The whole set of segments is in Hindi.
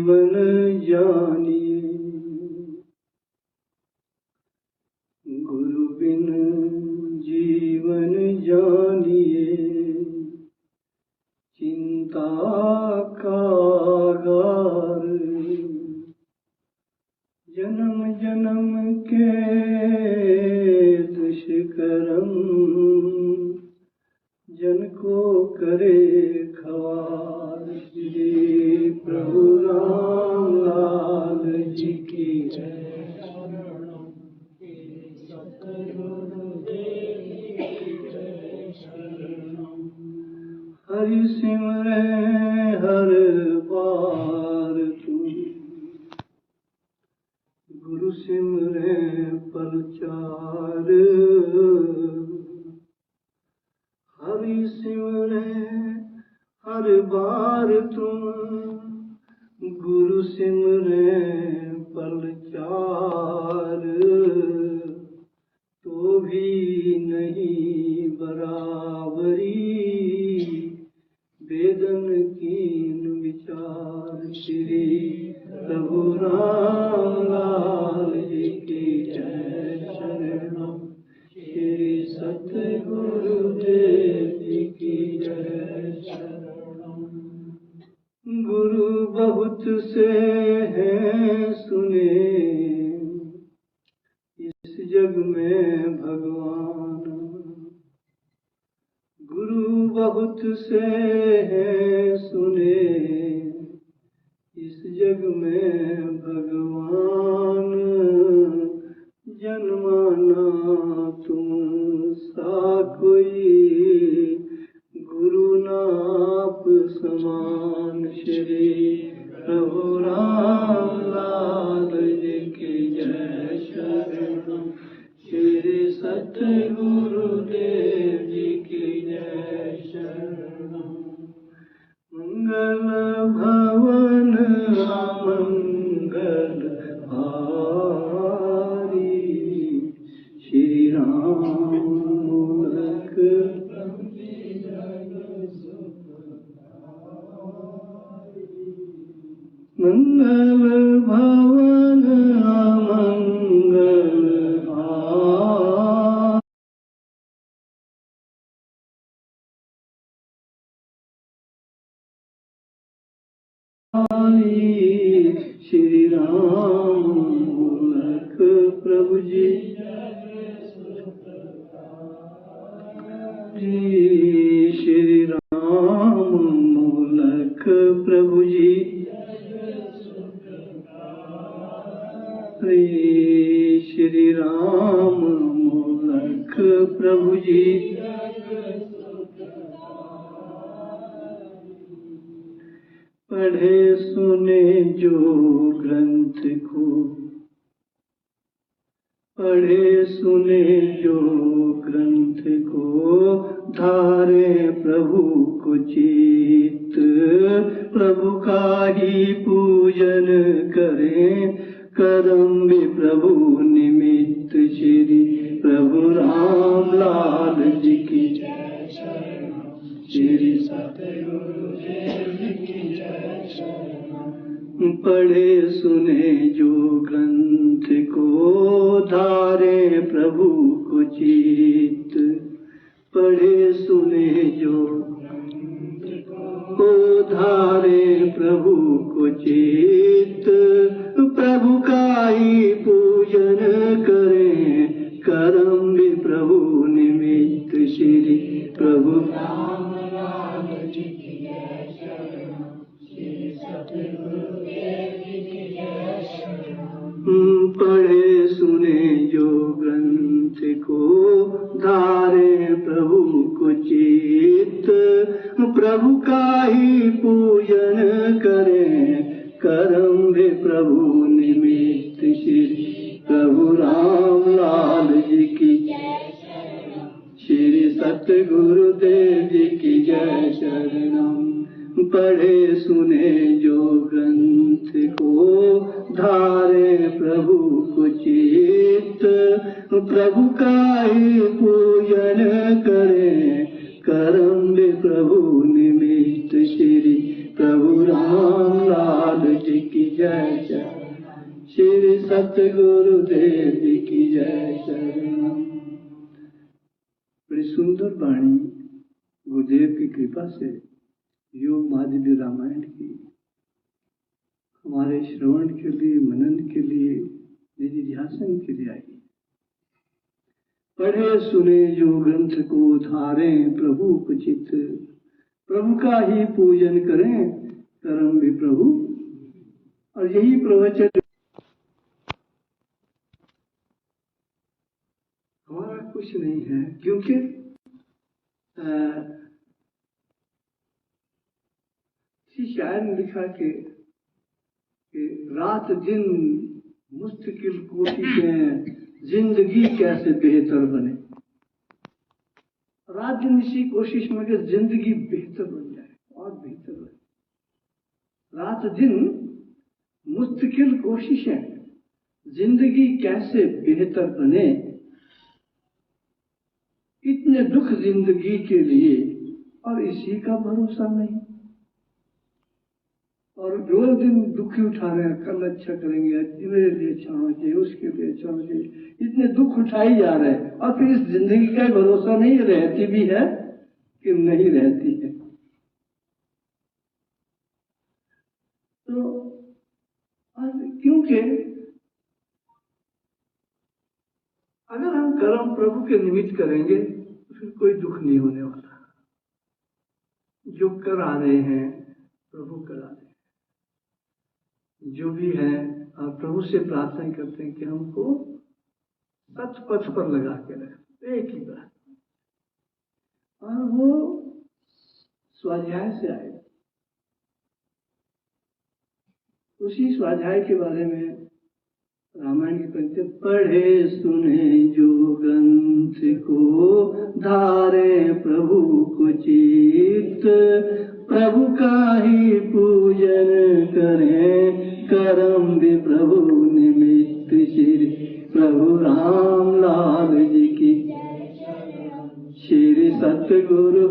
जीवन जानिए, गुरु बिन जीवन जानिए, चिंता का गार, जन्म जन्म के दुष्कर्म जन को करे खवार। श्री प्रभु राम लाल जी की जय। हरि सिमरे हर बार तुम, गुरु सिमरे परचार। हरि सिमरे हर बार तुम, गुरु सिमरे परचार। तो भी नहीं बराबरी, वेदन कीन विचार। श्री प्रभु राम लाल जी की जय। शरणम श्री सतगुरुदेव जी की जय। शरणम गुरु बहुत से हैं सुने, इस जग में भगवान। गुरु बहुत से हैं सुने, इस जग में भगवान। जन्माना तुम सा कोई, गुरु नाप समान। श्री प्रभु राम लाल जी की जय। शरणम श्री सतगुरुदेव जी की जय। शरणम मंगल भवन अमंगल हारी, श्री राम मूलक मंगल भवन अमंगल हारी। श्री राम मूलक प्रभु जी, श्री राम मूलक प्रभु जी। श्री राम मूलक प्रभु जी। पढ़े सुने जो ग्रंथ को, पढ़े सुने जो ग्रंथ को, धारे प्रभु को चित। प्रभु का ही पूजन करें, करम भी प्रभु निमित्त। श्री प्रभु राम लाल जी की जय। श्री सतगुरुदेव जी की जय। पढ़े सुने जो ग्रंथ को, धारे प्रभु को चित। पढ़े सुने जो को, धारे प्रभु को चित। प्रभु का ही पूजन करें, करम भी प्रभु निमित्त। श्री प्रभु राम लाल जी की जय। श्री सतगुरुदेव जी की जय। पढ़े सुने जो ग्रंथ को, धारे प्रभु को चित। प्रभु का ही पूजन करें, करम भी प्रभु निमित्त। श्री प्रभु राम लाल जी की जय। श्री सतगुरुदेव जी की जय। शरणम पढ़े सुने जो ग्रंथ को, धारे प्रभु को चित। प्रभु का ही पूजन करें, करम भी प्रभु निमित्त। श्री प्रभु राम लाल जी की जय शरणम। श्री सतगुरुदेव जी की जय शरणम। बड़ी सुंदर वाणी गुरुदेव की कृपा से योग माधवी रामायण की हमारे श्रवण के लिए, मनन के लिए, निधिध्यासन के लिए आई। पढ़े सुने जो ग्रंथ को धारे प्रभु उचित, प्रभु का ही पूजन करें करम भी प्रभु। और यही प्रवचन हमारा कुछ नहीं है, क्योंकि शायर ने लिखा कि रात दिन मुश्किल कोशिशें, जिंदगी कैसे बेहतर बने। रात दिन इसी कोशिश में कि जिंदगी बेहतर बन जाए और बेहतर बने। रात दिन मुश्किल कोशिशें, जिंदगी कैसे बेहतर बने। इतने दुख जिंदगी के लिए और इसी का भरोसा नहीं। और रोज दिन दुखी उठा रहे हैं, कल अच्छा करेंगे, मेरे लिए अच्छा होना चाहिए, उसके लिए अच्छा होना चाहिए। इतने दुख उठाई जा रहे हैं और फिर इस जिंदगी का भरोसा नहीं, रहती भी है कि नहीं रहती है। तो क्योंकि अगर हम कर्म प्रभु के निमित्त करेंगे तो फिर कोई दुख नहीं होने वाला। जो करा रहे हैं प्रभु करा रहे हैं। जो भी है आप प्रभु से प्रार्थना करते हैं कि हमको सच पथ पर लगा के रखें, एक ही बात। और वो स्वाध्याय से आए। उसी स्वाध्याय के बारे में रामायण की पंक्ति, पढ़े सुने जो ग्रंथ को धारे प्रभु को चित, प्रभु का ही पूजन करें करम भी प्रभु निमित्त। श्री प्रभु राम लाल जी की, श्री सतगुरु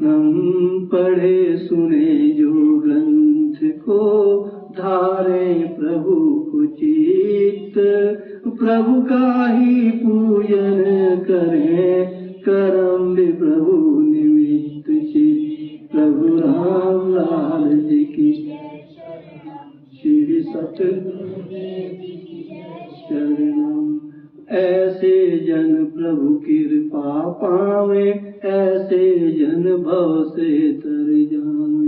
नम। पढ़े सुने जो ग्रंथ को धारे प्रभु को चित, प्रभु का ही पूजन करें करम भी प्रभु निमित्त। श्री प्रभु राम लाल जी की, श्री सतगुरु शरणम। ऐसे जन प्रभु कृपा पावे, ऐसे जन भव से तर जावे।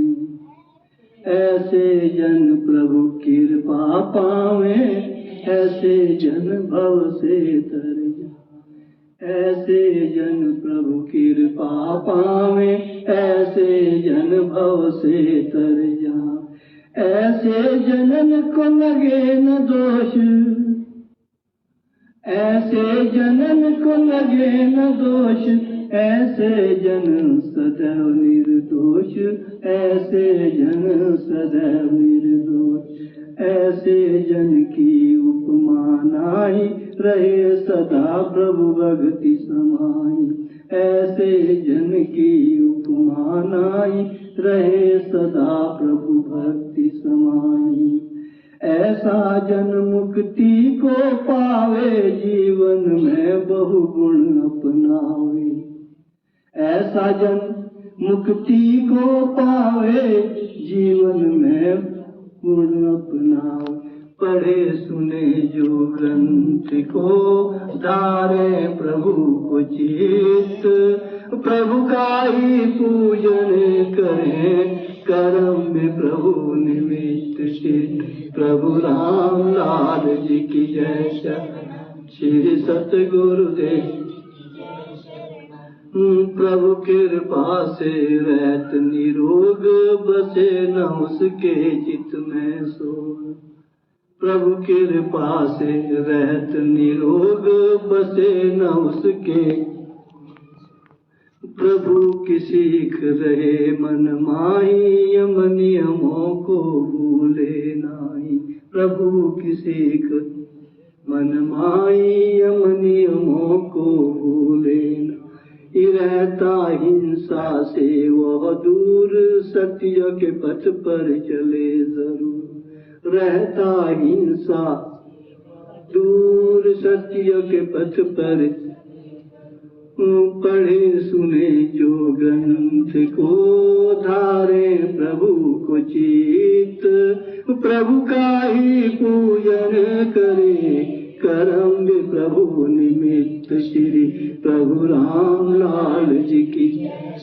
ऐसे जन प्रभु कृपा पावे, ऐसे जन भव से तर जावे। ऐसे जन प्रभु कृपा पावे, ऐसे जन भव से तर जावे। ऐसे जनन को लगे न दोष, ऐसे जनन को लगे न दोष। ऐसे जन सदैव निर्दोष, ऐसे जन सदैव निर्दोष। ऐसे जन की उपमा नाहि, रहे सदा प्रभु भक्ति समाई। ऐसे जन की उपमा नाहि, रहे सदा प्रभु भक्ति समाई। ऐसा जन मुक्ति को पावे, जीवन में बहु गुण अपनावे। ऐसा जन मुक्ति को पावे, जीवन में गुण अपनावे। पढ़े सुने जो ग्रंथ को धारे प्रभु को चित, प्रभु का ही पूजन करें करम में प्रभु निमित्त। श्री प्रभु राम लाल जी की जय शरणम। श्री सतगुरुदेव प्रभु कृपा से रहत निरोग, बसे न उसके चित में सोग। प्रभु कृपा से रहत निरोग, बसे न उसके। प्रभु की सीख रहे मन माही, यम नियमों को भूले नाही। प्रभु की सीख मन माही, यम नियमों को भूले नाही। रहता हिंसा से वह दूर, सत्य के पथ पर चले जरूर। रहता हिंसा दूर, सत्य के पथ पर पढ़े सुने जो ग्रंथ को, धारे प्रभु को चित, प्रभु का ही पूजन करे, करम प्रभु निमित्त। श्री प्रभु राम लाल जी की जय,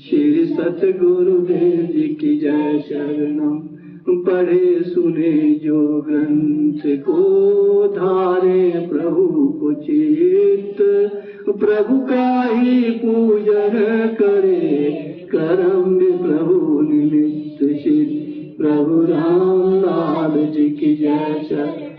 श्री सतगुरुदेव जी की जय शरणम। पढ़े सुने जो ग्रंथ को, धारे प्रभु को चित, प्रभु का ही पूजन करे, करम प्रभु निमित्त। श्री प्रभु राम लाल जी की जय शरण,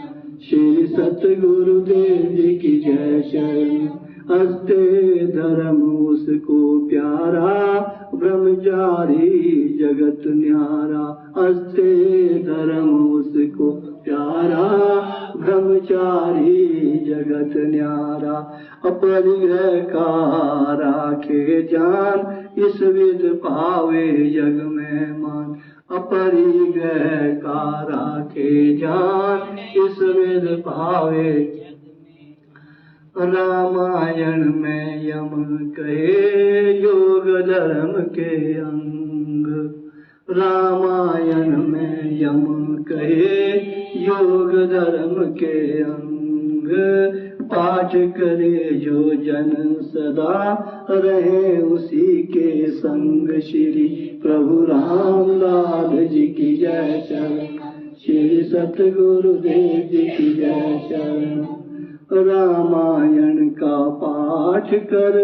श्री सतगुरुदेव जी की जय शरण। हस्ते धर्म उसको प्यारा, ब्रह्मचारी जगत न्यारा। हस्ते धर्म उसको प्यारा, ब्रह्मचारी जगत न्यारा। अपरिग्रह का राखे जान, इस विध पावे जग में मान। अपरिग्रह का राखे जान, इस विध पावे। रामायण में यम कहे योग धर्म के अंग। रामायण में यम कहे योग धर्म के अंग। पाठ करे जो जन सदा, रहे उसी के संग। श्री प्रभु राम लाल जी की जय शरण, श्री सतगुरुदेव जी की जय शरण। रामायण का पाठ कर,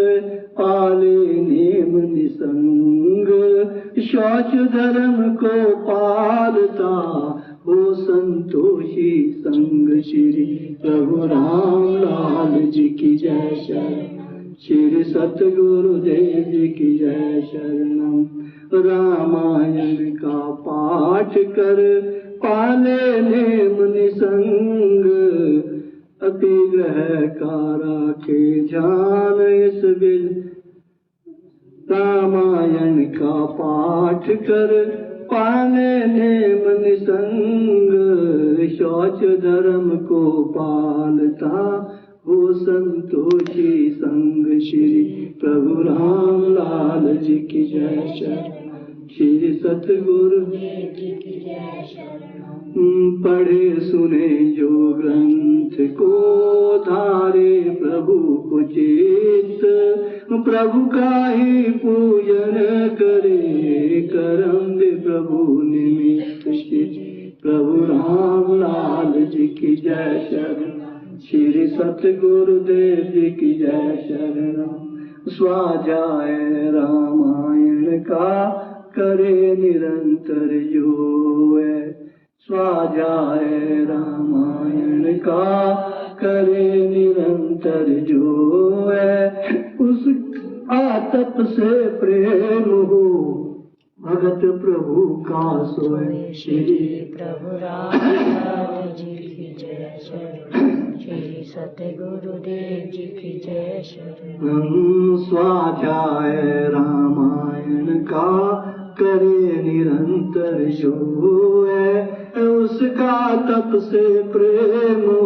पाले नेम निसंग। शौच धर्म को पालता, हो संतोषी संग। श्री प्रभु राम लाल जी की जय शरण, श्री सतगुरुदेव जी की जय शरणम। रामायण का पाठ कर, पाले नेम निसंग। अतिग्रह का राखे ध्यान, इस बिल। रामायण का पाठ कर, पाले नेम निसंग। शौच धर्म को पालता, हो संतोषी संग। श्री प्रभु राम लाल जी की जय शरण, श्री सतगुरुदेव जी की जय शरण। पढ़े सुने जो ग्रंथ को, धारे प्रभु को चित, प्रभु का ही पूजन करे, करम प्रभु निमित्त। श्री प्रभु राम लाल जी की जय शरण, श्री सतगुरुदेव जी की जय शरण। स्वाध्याय रामायण का करे निरंतर जो है। स्वाध्याय रामायण का करे निरंतर जो है। उस आतप से प्रेम हो, भगत प्रभु का सोए। श्री प्रभु राम जी की जय शरण, श्री सतगुरुदेव जी की जय शरण। स्वाध्याय रामायण का करे निरंतर जो है। उसका तप से प्रेम हो,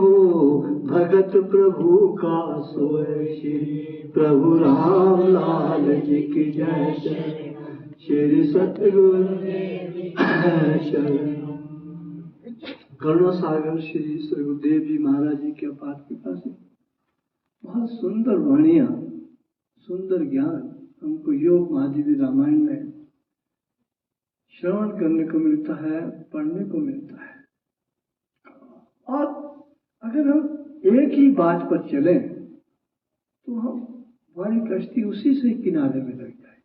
भगत प्रभु का सोए। श्री प्रभु राम लाल जी की जय शरण, श्री सतगुरुदेव जी की जय शरण। करुणा सागर श्री गुरुदेव जी महाराज जी के अपार कृपा से बहुत सुंदर वाणियां, सुंदर ज्ञान हमको योग महादेवी रामायण में श्रवण करने को मिलता है, पढ़ने को मिलता है। और अगर हम एक ही बात पर चलें तो हम हमारी कश्ती उसी से किनारे में लग जाए।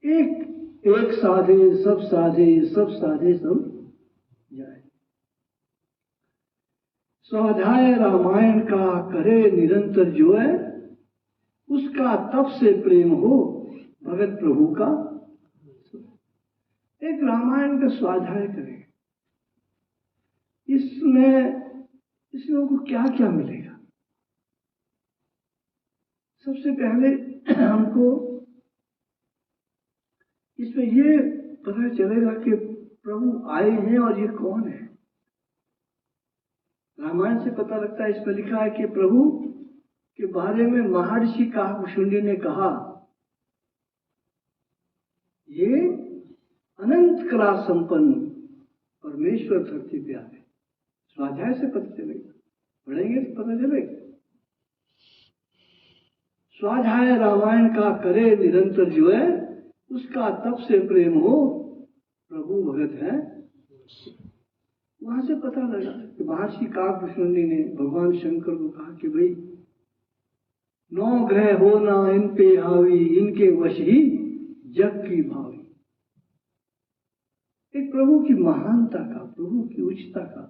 एक साधे सब साधे, सब साधे सब जाए। स्वाध्याय रामायण का करे निरंतर जो है, उसका तप से प्रेम हो, भगत प्रभु का। एक रामायण का स्वाध्याय करें, इसमें हमको क्या क्या मिलेगा? सबसे पहले हमको इसमें ये पता चलेगा कि प्रभु आए हैं और ये कौन है। रामायण से पता लगता है, इसमें लिखा है कि प्रभु के बारे में महर्षि काकभूषुंडी ने कहा, ये अनंत कला संपन्न परमेश्वर धरती पे आए। स्वाध्याय से पता चलेगा, पढ़ेंगे तो पता चलेगा। स्वाध्याय रामायण का करे निरंतर जो है, उसका तब से प्रेम हो, प्रभु भगत है। वहां से पता लगा कि महर्षि काकभूषुंडी ने भगवान शंकर को कहा कि भाई 9 ग्रह हो ना इन पे हावी, इनके वश ही जग की भावी। एक प्रभु की महानता का, प्रभु की उच्चता का,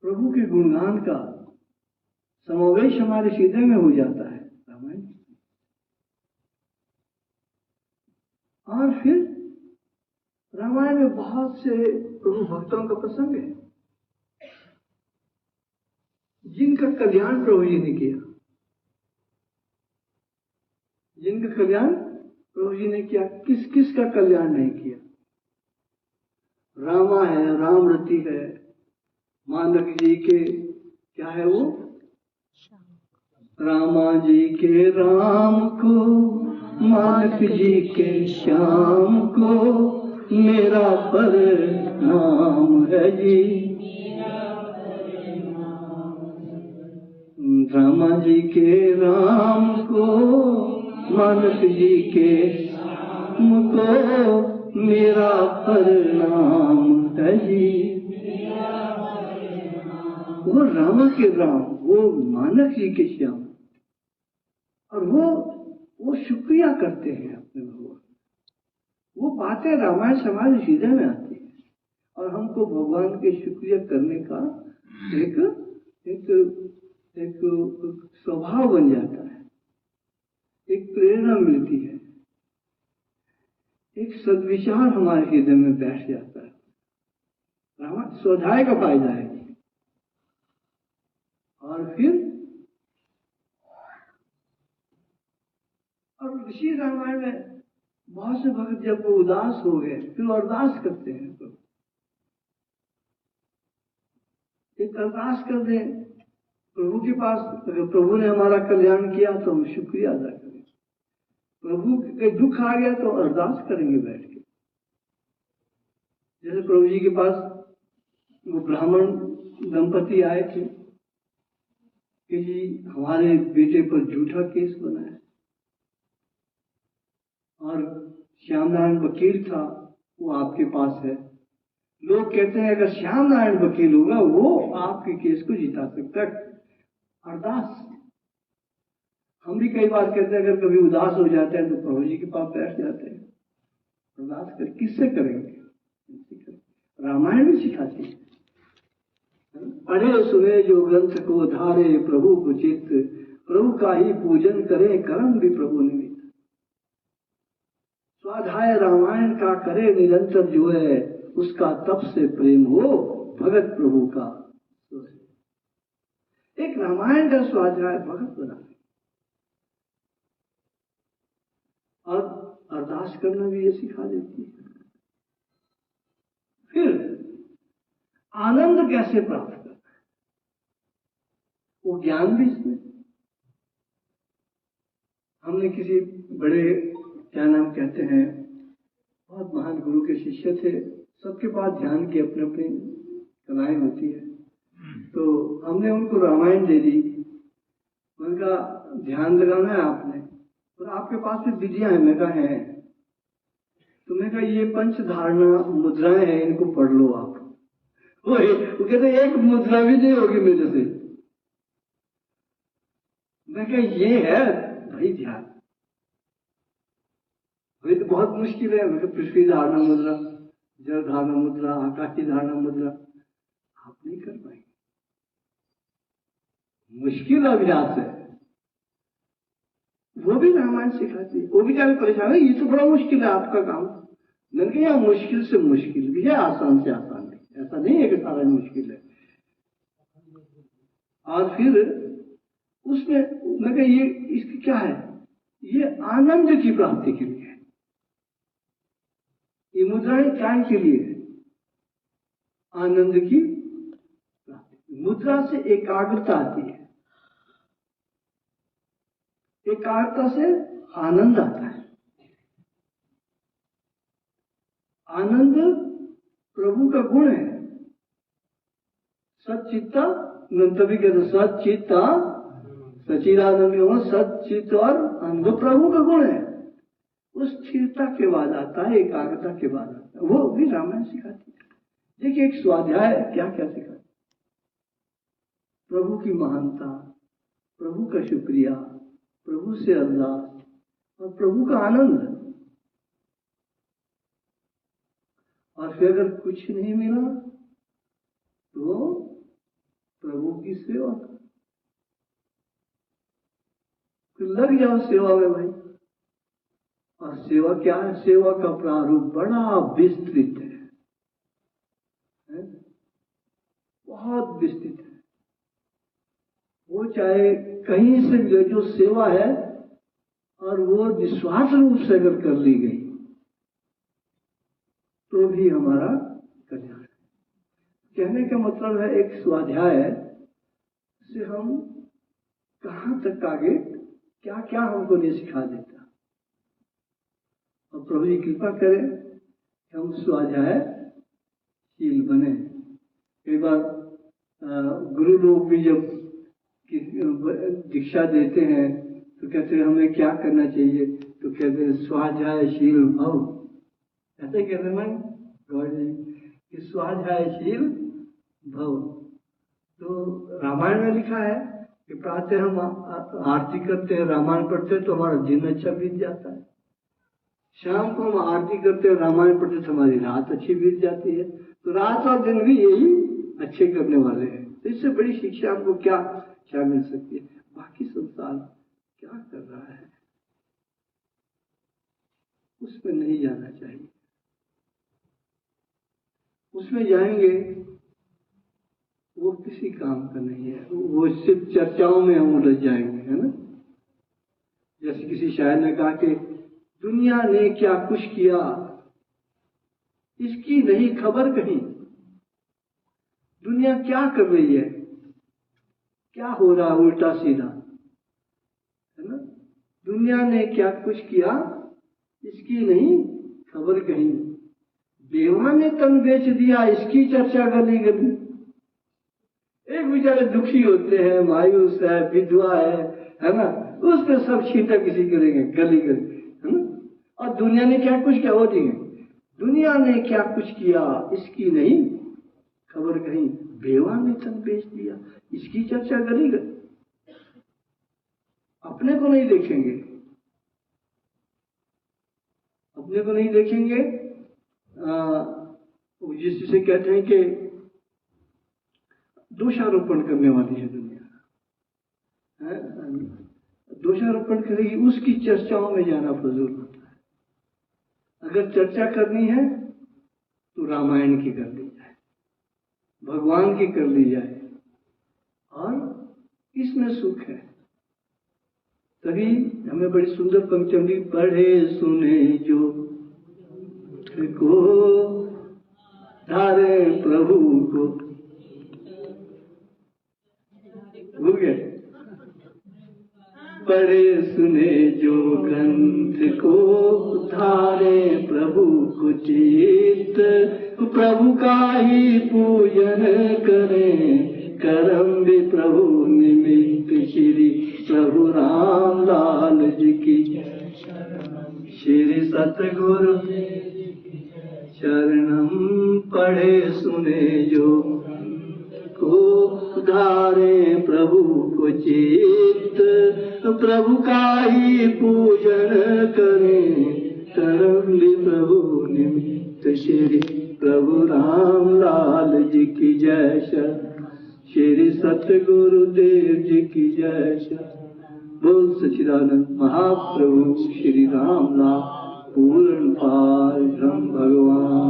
प्रभु के गुणगान का समावेश हमारे हृदय में हो जाता है रामायण। और फिर रामायण में बहुत से प्रभु भक्तों का प्रसंग है जिनका कल्याण प्रभु जी ने किया, जिनका कल्याण प्रभु जी ने किया। किस किस का कल्याण नहीं किया? रामा है, रामरति है, मानक जी के क्या है वो, रामा जी के राम को, मानक जी के श्याम को, मेरा प्रणाम है जी। रामा जी के राम को, मानक जी के श्याम को, मेरा प्रणाम है जी। वो रामा के राम, वो मानक जी के श्याम, और वो शुक्रिया करते हैं अपने भगवान। वो बातें रामायण समाज हृदय में आती है और हमको भगवान के शुक्रिया करने का एक एक एक स्वभाव बन जाता है, एक प्रेरणा मिलती है, एक सद्विचार हमारे हृदय में बैठ जाता है। रामायण स्वाध्याय का फायदा है। और फिर और इसी रामायण में बहुत से भक्त जब वो उदास हो गए फिर अरदास करते हैं, तो एक अरदास कर दें प्रभु के पास। अगर प्रभु ने हमारा कल्याण किया तो हम शुक्रिया अदा करें, प्रभु के दुख आ गया तो अरदास करेंगे बैठ के। जैसे प्रभु जी के पास वो ब्राह्मण दंपति आए थे कि जी हमारे बेटे पर झूठा केस बना है, और श्याम नारायण वकील था, वो आपके पास है। लोग कहते हैं अगर श्याम नारायण वकील होगा वो आपके केस को जिता सकता है। अरदास हम भी कई बार कहते हैं, अगर कभी उदास हो जाते हैं तो प्रभु जी के पास बैठ जाते हैं, अरदास कर। किससे करेंगे? रामायण भी सिखाती है। पढ़े सुने जो ग्रंथ को धारे, प्रभु को चित्त, प्रभु का ही पूजन करे, कर्म भी प्रभु निमित्त। स्वाध्याय रामायण का करे निरंतर जो है, उसका तब से प्रेम हो, भगत प्रभु का। एक रामायण का स्वाध्याय भगत बना, और अरदास करना भी ये सिखा देती है। फिर आनंद कैसे प्राप्त करना है, वो ज्ञान भी इसमें। हमने किसी बड़े, क्या नाम कहते हैं, बहुत महान गुरु के शिष्य थे, सबके पास ध्यान की अपनी अपनी कलाएं होती है, तो हमने उनको रामायण दे दी। उनका ध्यान लगाना है आपने, और आपके पास भी विधियां हैं। मैं कहा है, तो मैं कहा ये पंच धारणा मुद्राएं हैं, इनको पढ़ लो आप। वो कहते एक मुद्रा भी नहीं होगी मेरे से। मैं कहा ये है भाई ध्यान, ये तो बहुत मुश्किल है। मैं पृथ्वी धारणा मुद्रा, जल धारणा मुद्रा, आकाशी धारणा मुद्रा, आप नहीं कर पाएंगे, मुश्किल अभ्यास है। वो भी रामायण सिखाती है, वो भी क्या परेशान है, ये तो बड़ा मुश्किल है आपका काम। मैंने कहा यहाँ मुश्किल से मुश्किल भी है, आसान से आसान भी, ऐसा नहीं है कि सारा मुश्किल है। और फिर उसमें मैं कहा ये इसकी क्या है, ये आनंद की प्राप्ति के लिए है। ये मुद्राएं क्या के लिए है? आनंद की प्राप्ति। मुद्रा से एकाग्रता आती है, एकाग्रता से आनंद आता है। आनंद प्रभु का गुण है। सच्चित्ता तभी कहते सच्चित्ता सचिदानंद हो, सच्चित और आनंद प्रभु का गुण है। उस स्थिरता के बाद आता है, एकाग्रता के बाद आता है। वो भी रामायण सिखाती है। देखिए एक स्वाध्याय क्या क्या सिखाती है। प्रभु की महानता, प्रभु का शुक्रिया, प्रभु से अरदास और प्रभु का आनंद। और फिर अगर कुछ नहीं मिला तो प्रभु की सेवा, फिर लग जाओ सेवा में भाई। और सेवा क्या है? सेवा का प्रारूप बड़ा विस्तृत है? बहुत विस्तृत है। वो चाहे कहीं से भी जो सेवा है और वो निस्वार्थ रूप से अगर कर ली गई तो भी हमारा कल्याण है। कहने का मतलब है एक स्वाध्याय से हम कहां तक आगे क्या क्या हमको नहीं सिखा देता। और प्रभु जी कृपा करें कि हम स्वाध्यायशील बने। कई बार गुरु लोग भी जब दीक्षा देते हैं तो कहते हैं हमें क्या करना चाहिए, तो कहते हैं स्वाध्यायशील भव। ऐसे कहते हैं गौर जी कि स्वाध्यायशील भव। तो रामायण में लिखा है कि प्रातः हम आरती करते हैं, रामायण पढ़ते हैं तो हमारा दिन अच्छा बीत जाता है। शाम को हम आरती करते हैं, रामायण पढ़ते तो हमारी रात अच्छी बीत जाती है। तो रात और दिन भी यही अच्छे करने वाले हैं। तो इससे बड़ी शिक्षा हमको क्या मिल सकती है? बाकी संसार क्या कर रहा है उसमें नहीं जाना चाहिए। उसमें जाएंगे वो किसी काम का नहीं है, वो सिर्फ चर्चाओं में हम उलझ जाएंगे, है ना। जैसे किसी शायर ने कहा कि दुनिया ने क्या कुछ किया इसकी नहीं खबर कहीं। दुनिया क्या कर रही है, क्या हो रहा है उल्टा सीधा, है ना। दुनिया ने क्या कुछ किया इसकी नहीं खबर कहीं। बेवा ने तन बेच दिया इसकी चर्चा गली गली। एक बेचारे दुखी होते हैं, मायूस है, विधवा है ना, उस पर सब छींटा किसी करेंगे गली गली, है ना। और दुनिया ने क्या कुछ किया, वो देंगे दुनिया ने क्या कुछ किया इसकी नहीं खबर कहीं। बेवा ने तन बेच दिया इसकी चर्चा गली गली। अपने को नहीं देखेंगे, अपने को नहीं देखेंगे। जिसे कहते हैं कि दोषारोपण करने वाली है दुनिया, दोषारोपण करेगी, उसकी चर्चाओं में जाना फजूल होता है। अगर चर्चा करनी है तो रामायण की कर ली जाए, भगवान की कर ली जाए, और इसमें सुख है। तभी हमें बड़ी सुंदर पंक्ति मिली, पढ़े सुने जो को धारे प्रभु को। भूल गए? पढ़े सुने जो ग्रंथ को धारे प्रभु को चित्त, प्रभु का ही पूजन करें करम भी प्रभु निमित्त। श्री प्रभु राम लाल जी की, श्री सतगुरु शरणम। पढ़े सुने जो को धारे प्रभु को चित्त, प्रभु का ही पूजन करें करम भी प्रभु निमित्त। श्री प्रभु राम लाल जी की जय शरण, श्री सतगुरुदेव जी की जय शरण। बोल सच्चिदानंद महाप्रभु श्री राम लाल पूर्ण पाल ब्रह्म भगवान।